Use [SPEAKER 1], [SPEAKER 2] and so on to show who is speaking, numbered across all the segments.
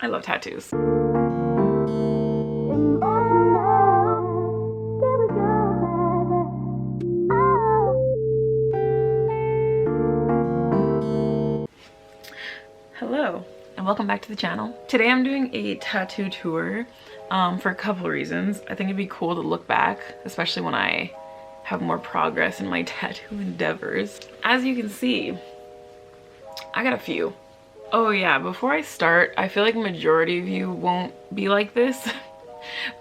[SPEAKER 1] I love tattoos. Hello and welcome back to the channel. Today I'm doing a tattoo tour for a couple of reasons. I think it'd be cool to look back, especially when I have more progress in my tattoo endeavors. As you can see, I got a few. Oh yeah, before I start, I feel like the majority of you won't be like this,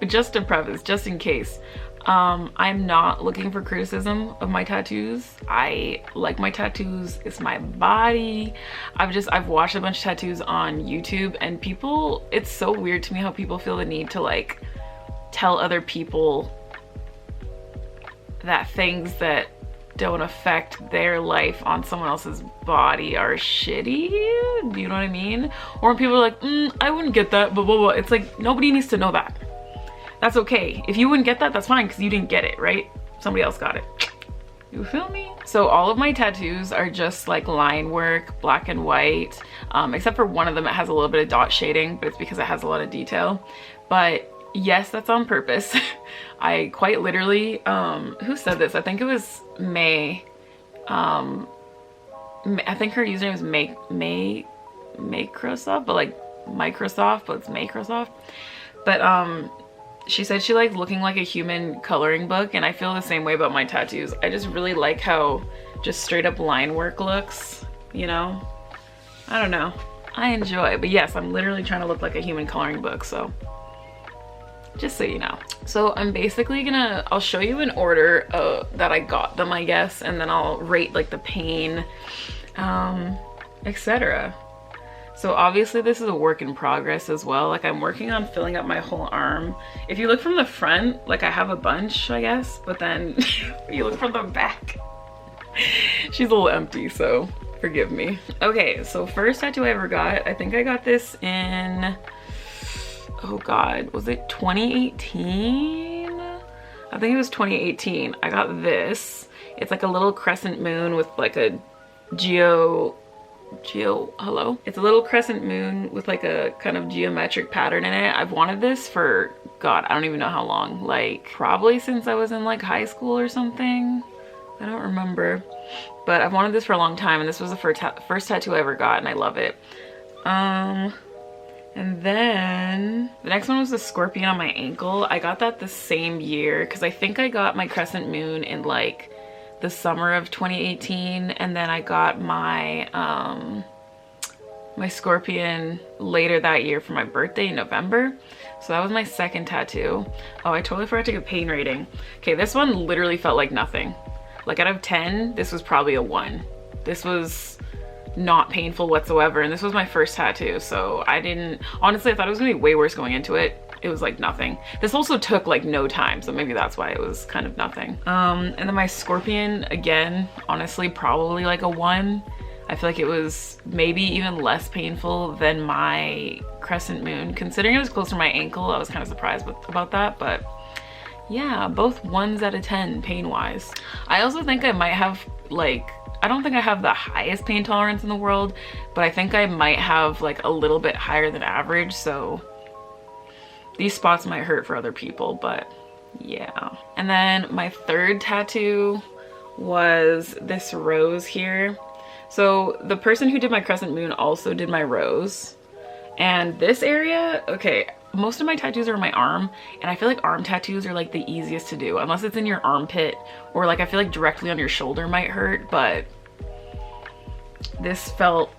[SPEAKER 1] but just to preface, just in case, I'm not looking for criticism of my tattoos. I like my tattoos, it's my body. I've watched a bunch of tattoos on YouTube, and people, it's so weird to me how people feel the need to like tell other people that things that don't affect their life on someone else's body are shitty. Do you know what I mean? Or when people are like, I wouldn't get that, blah, blah, blah. It's like, nobody needs to know that. That's okay. If you wouldn't get that, that's fine, because you didn't get it, right? Somebody else got it. You feel me? So all of my tattoos are just like line work, black and white, except for one of them, it has a little bit of dot shading, but it's because it has a lot of detail. But yes, that's on purpose. I quite literally, who said this? I think it was May. I think her username was Microsoft, but like Microsoft, but it's Microsoft. But she said she liked looking like a human coloring book, and I feel the same way about my tattoos. I just really like how just straight up line work looks, you know? I don't know. I enjoy, but yes, I'm literally trying to look like a human coloring book, so just so you know. So I'm basically I'll show you in order that I got them, I guess, and then I'll rate like the pain, etc. So obviously this is a work in progress as well. Like I'm working on filling up my whole arm. If you look from the front, like I have a bunch, I guess, but then you look from the back, she's a little empty, so forgive me. Okay, so first tattoo I ever got, I think I got this in, oh God, was it 2018? I think it was 2018. I got this. It's like a little crescent moon with like a hello? It's a little crescent moon with like a kind of geometric pattern in it. I've wanted this for, God, I don't even know how long. Like probably since I was in like high school or something. I don't remember. But I've wanted this for a long time, and this was the first tattoo I ever got, and I love it. And then the next one was the scorpion on my ankle. I got that the same year, because I think I got my crescent moon in like the summer of 2018, and then I got my my scorpion later that year for my birthday in November. So that was my second tattoo. Oh, I totally forgot to give pain rating. Okay, this one literally felt like nothing. Like out of 10, this was probably a 1. This was not painful whatsoever, and this was my first tattoo, so honestly I thought it was gonna be way worse going into it. It was like nothing. This also took like no time, so maybe that's why it was kind of nothing. And then my scorpion, again, honestly probably like a 1. I feel like it was maybe even less painful than my crescent moon. Considering it was close to my ankle, I was kind of surprised about that, but yeah, both 1s out of 10 pain wise. I also think I might have like, I don't think I have the highest pain tolerance in the world, but I think I might have like a little bit higher than average, so these spots might hurt for other people, but yeah. And then my third tattoo was this rose here. So the person who did my crescent moon also did my rose. And this area, okay, most of my tattoos are on my arm, and I feel like arm tattoos are like the easiest to do, unless it's in your armpit, or like I feel like directly on your shoulder might hurt, but this felt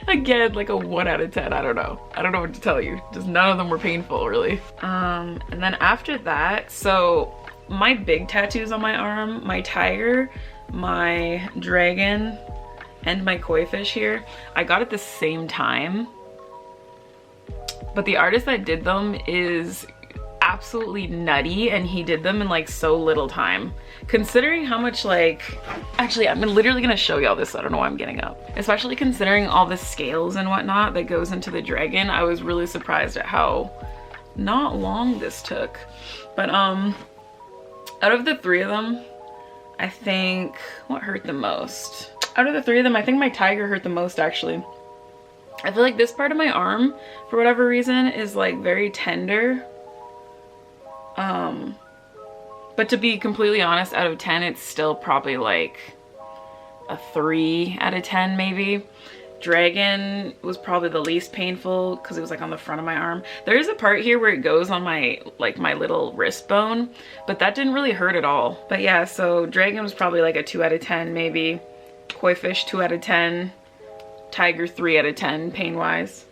[SPEAKER 1] again like a 1 out of 10. I don't know what to tell you. Just none of them were painful really. And then after that, so my big tattoos on my arm, my tiger, my dragon, and my koi fish here, I got at the same time, but the artist that did them is absolutely nutty, and he did them in like so little time. Considering how much like, actually I'm literally gonna show y'all this, so I don't know why I'm getting up. Especially considering all the scales and whatnot that goes into the dragon, I was really surprised at how not long this took. But out of the 3 of them, I think, what hurt the most? Out of the 3 of them, I think my tiger hurt the most actually. I feel like this part of my arm, for whatever reason, is like very tender. But to be completely honest, out of 10, it's still probably like a 3 out of 10 maybe. Dragon was probably the least painful because it was like on the front of my arm. There is a part here where it goes on my like my little wrist bone, but that didn't really hurt at all. But yeah, so Dragon was probably like a 2 out of 10 maybe. Koi fish 2 out of 10. Tiger 3 out of 10 pain wise.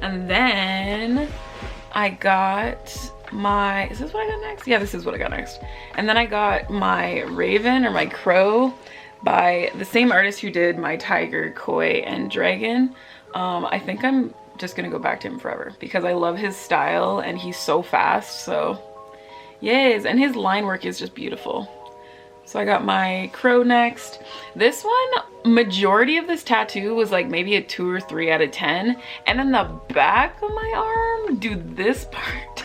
[SPEAKER 1] And then I got my, is this what I got next? Yeah, this is what I got next. And then I got my raven or my crow by the same artist who did my tiger, koi, and dragon. I think I'm just gonna go back to him forever because I love his style and he's so fast. So yes, and his line work is just beautiful. So I got my crow next. This one, majority of this tattoo was like maybe a 2 or 3 out of 10. And then the back of my arm, dude, this part,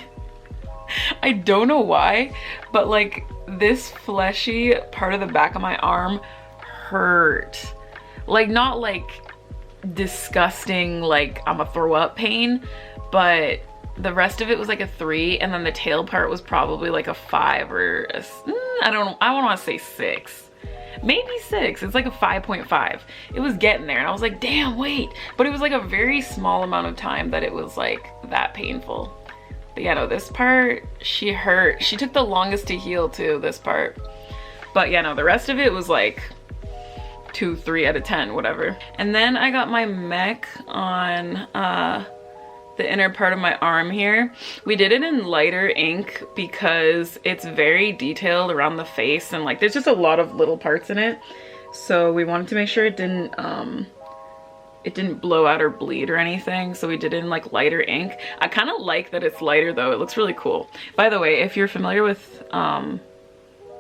[SPEAKER 1] I don't know why, but like this fleshy part of the back of my arm hurt. Like not like disgusting, like I'm gonna throw up pain, but the rest of it was like a 3, and then the tail part was probably like a 5 or a, I don't want to say 6, maybe 6. It's like a 5.5. It was getting there and I was like, damn, wait. But it was like a very small amount of time that it was like that painful. But yeah, no, this part, she hurt. She took the longest to heal too, this part. But yeah, no, the rest of it was like 2, 3 out of 10, whatever. And then I got my mech on the inner part of my arm here. We did it in lighter ink because it's very detailed around the face and like there's just a lot of little parts in it. So we wanted to make sure it didn't blow out or bleed or anything. So we did it in like lighter ink. I kind of like that it's lighter though. It looks really cool. By the way, if you're familiar with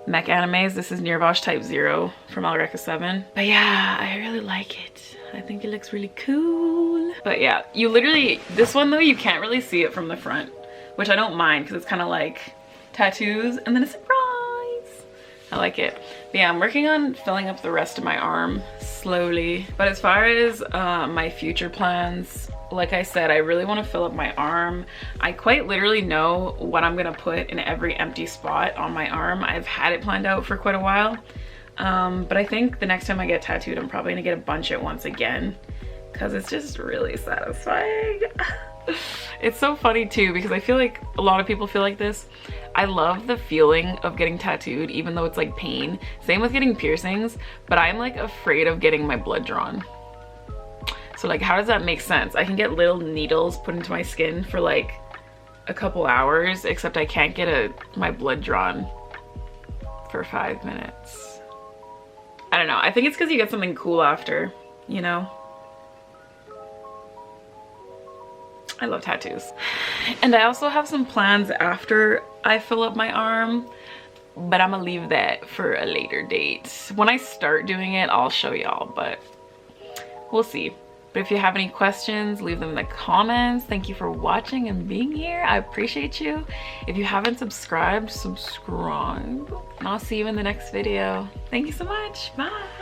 [SPEAKER 1] mech animes, this is Nirvash Type 0 from Alreka 7. But yeah, I really like it. I think it looks really cool. But yeah, you literally, this one though, you can't really see it from the front, which I don't mind because it's kind of like tattoos and then a surprise. I like it. But yeah, I'm working on filling up the rest of my arm slowly. But as far as my future plans, like I said, I really want to fill up my arm. I quite literally know what I'm gonna put in every empty spot on my arm. I've had it planned out for quite a while. But I think the next time I get tattooed, I'm probably gonna get a bunch at once again because it's just really satisfying. It's so funny too because I feel like a lot of people feel like this. I love the feeling of getting tattooed even though it's like pain. Same with getting piercings, but I'm like afraid of getting my blood drawn. So like, how does that make sense? I can get little needles put into my skin for like a couple hours, except I can't get my blood drawn for 5 minutes. I don't know. I think it's because you get something cool after, you know? I love tattoos. And I also have some plans after I fill up my arm, but I'm gonna leave that for a later date. When I start doing it, I'll show y'all, but we'll see. But if you have any questions, leave them in the comments. Thank you for watching and being here. I appreciate you. If you haven't subscribed, subscribe. And I'll see you in the next video. Thank you so much. Bye.